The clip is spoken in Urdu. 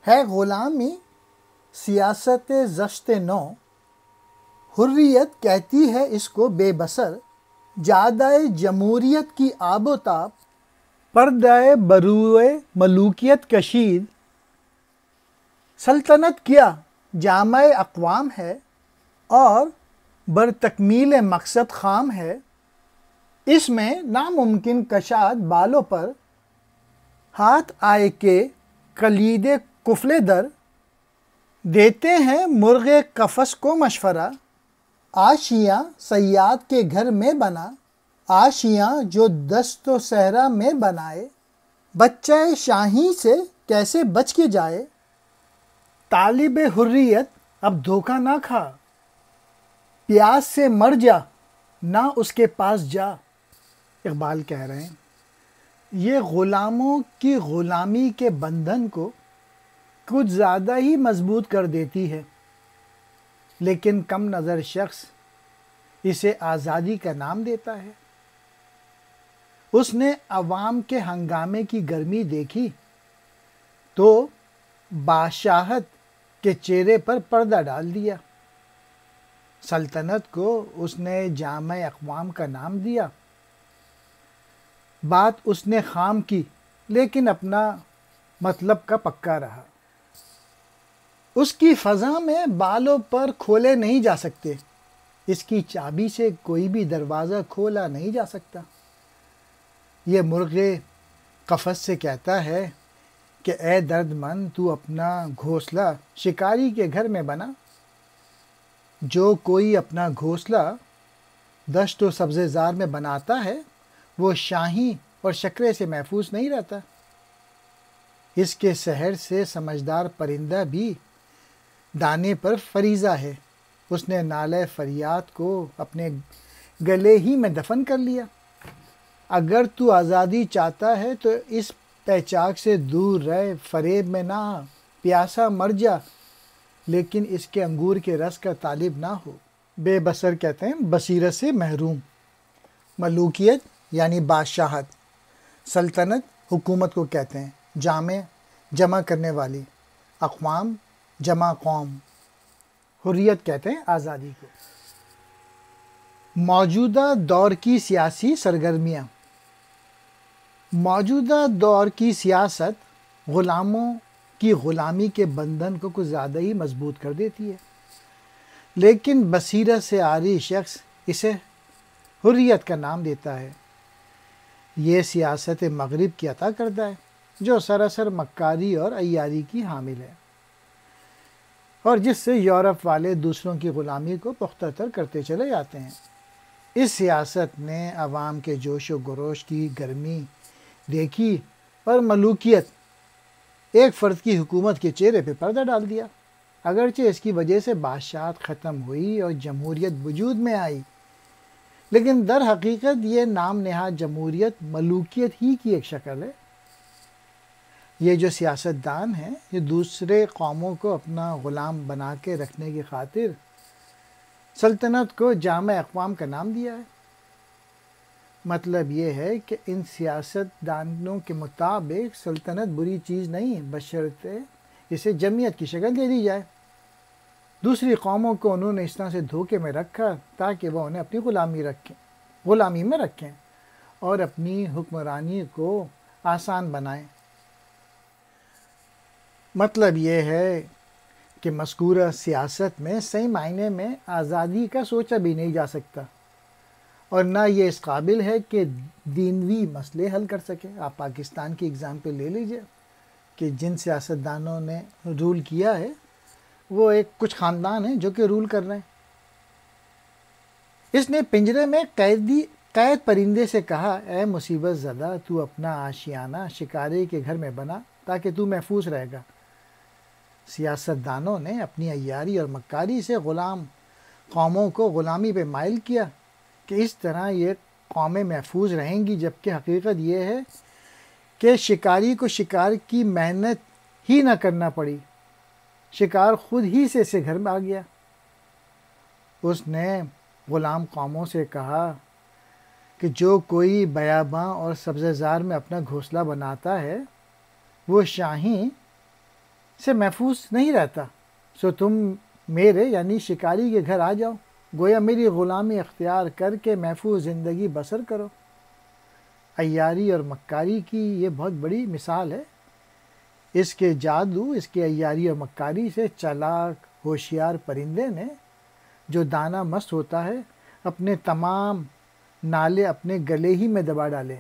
ہے غلامی سیاست زشت نو، حریت کہتی ہے اس کو بے بسر، جادہ جمہوریت کی آب و تاب، پردہ بروئے ملوکیت کشید، سلطنت کیا جامع اقوام ہے اور بر تکمیل مقصد خام ہے، اس میں ناممکن کشاد بالوں پر، ہاتھ آئے کہ کلید قفل در، دیتے ہیں مرغ قفس کو مشورہ، آشیاں صیاد کے گھر میں بنا، آشیاں جو دشت و صحرا میں بنائے، بچہ شاہی سے کیسے بچ کے جائے، طالب حریت اب دھوکہ نہ کھا، پیاس سے مر جا نہ اس کے پاس جا۔ اقبال کہہ رہے ہیں یہ غلاموں کی غلامی کے بندھن کو کچھ زیادہ ہی مضبوط کر دیتی ہے، لیکن کم نظر شخص اسے آزادی کا نام دیتا ہے۔ اس نے عوام کے ہنگامے کی گرمی دیکھی تو بادشاہت کے چہرے پر پردہ ڈال دیا، سلطنت کو اس نے جامع اقوام کا نام دیا، بات اس نے خام کی لیکن اپنا مطلب کا پکا رہا۔ اس کی فضا میں بالوں پر کھولے نہیں جا سکتے، اس کی چابی سے کوئی بھی دروازہ کھولا نہیں جا سکتا۔ یہ مرغ قفس سے کہتا ہے کہ اے درد مند تو اپنا گھونسلہ شکاری کے گھر میں بنا، جو کوئی اپنا گھونسلہ دشت و سبزے زار میں بناتا ہے وہ شاہی اور شکرے سے محفوظ نہیں رہتا۔ اس کے سحر سے سمجھدار پرندہ بھی دانے پر فریضہ ہے، اس نے نالہ فریاد کو اپنے گلے ہی میں دفن کر لیا۔ اگر تو آزادی چاہتا ہے تو اس پیچاک سے دور رہ، فریب میں نہ آ، پیاسا مر جا لیکن اس کے انگور کے رس کا طالب نہ ہو۔ بے بصر کہتے ہیں بصیرت سے محروم، ملوکیت یعنی بادشاہت، سلطنت حکومت کو کہتے ہیں، جامع جمع کرنے والی، اقوام جمع قوم، حریت کہتے ہیں آزادی کو۔ موجودہ دور کی سیاسی سرگرمیاں۔ موجودہ دور کی سیاست غلاموں کی غلامی کے بندھن کو کچھ زیادہ ہی مضبوط کر دیتی ہے، لیکن بصیرت سے عاری شخص اسے حریت کا نام دیتا ہے۔ یہ سیاست مغرب کی عطا کردہ ہے جو سراسر مکاری اور عیاری کی حامل ہے، اور جس سے یورپ والے دوسروں کی غلامی کو پختہ تر کرتے چلے جاتے ہیں۔ اس سیاست نے عوام کے جوش و خروش کی گرمی دیکھی اور ملوکیت، ایک فرد کی حکومت کے چہرے پہ پردہ ڈال دیا۔ اگرچہ اس کی وجہ سے بادشاہت ختم ہوئی اور جمہوریت وجود میں آئی، لیکن در حقیقت یہ نام نہاد جمہوریت ملوکیت ہی کی ایک شکل ہے۔ یہ جو سیاستدان ہیں یہ دوسرے قوموں کو اپنا غلام بنا کے رکھنے کی خاطر سلطنت کو جامع اقوام کا نام دیا ہے۔ مطلب یہ ہے کہ ان سیاستدانوں کے مطابق سلطنت بری چیز نہیں ہے، بشرطے اسے جمعیت کی شکل دے دی جائے۔ دوسری قوموں کو انہوں نے اس طرح سے دھوکے میں رکھا تاکہ وہ انہیں اپنی غلامی میں رکھیں اور اپنی حکمرانی کو آسان بنائیں۔ مطلب یہ ہے کہ مذکورہ سیاست میں صحیح معنی میں آزادی کا سوچا بھی نہیں جا سکتا، اور نہ یہ اس قابل ہے کہ دینوی مسئلے حل کر سکے۔ آپ پاکستان کی اگزامپل لے لیجئے کہ جن سیاستدانوں نے رول کیا ہے وہ ایک کچھ خاندان ہیں جو کہ رول کر رہے ہیں۔ اس نے پنجرے میں قید پرندے سے کہا، اے مصیبت زدہ تو اپنا آشیانہ شکاری کے گھر میں بنا تاکہ تو محفوظ رہے گا۔ سیاستدانوں نے اپنی عیاری اور مکاری سے غلام قوموں کو غلامی پہ مائل کیا کہ اس طرح یہ قومیں محفوظ رہیں گی، جبکہ حقیقت یہ ہے کہ شکاری کو شکار کی محنت ہی نہ کرنا پڑی، شکار خود ہی سے اسے گھر میں آ گیا۔ اس نے غلام قوموں سے کہا کہ جو کوئی بیاباں اور سبزہ زار میں اپنا گھونسلہ بناتا ہے وہ شاہی سے محفوظ نہیں رہتا، سو تم میرے یعنی شکاری کے گھر آ جاؤ، گویا میری غلامی اختیار کر کے محفوظ زندگی بسر کرو۔ عیاری اور مکاری کی یہ بہت بڑی مثال ہے۔ اس کے جادو، اس کی عیاری اور مکاری سے چالاک ہوشیار پرندے نے، جو دانہ مست ہوتا ہے، اپنے تمام نالے اپنے گلے ہی میں دبا ڈالے۔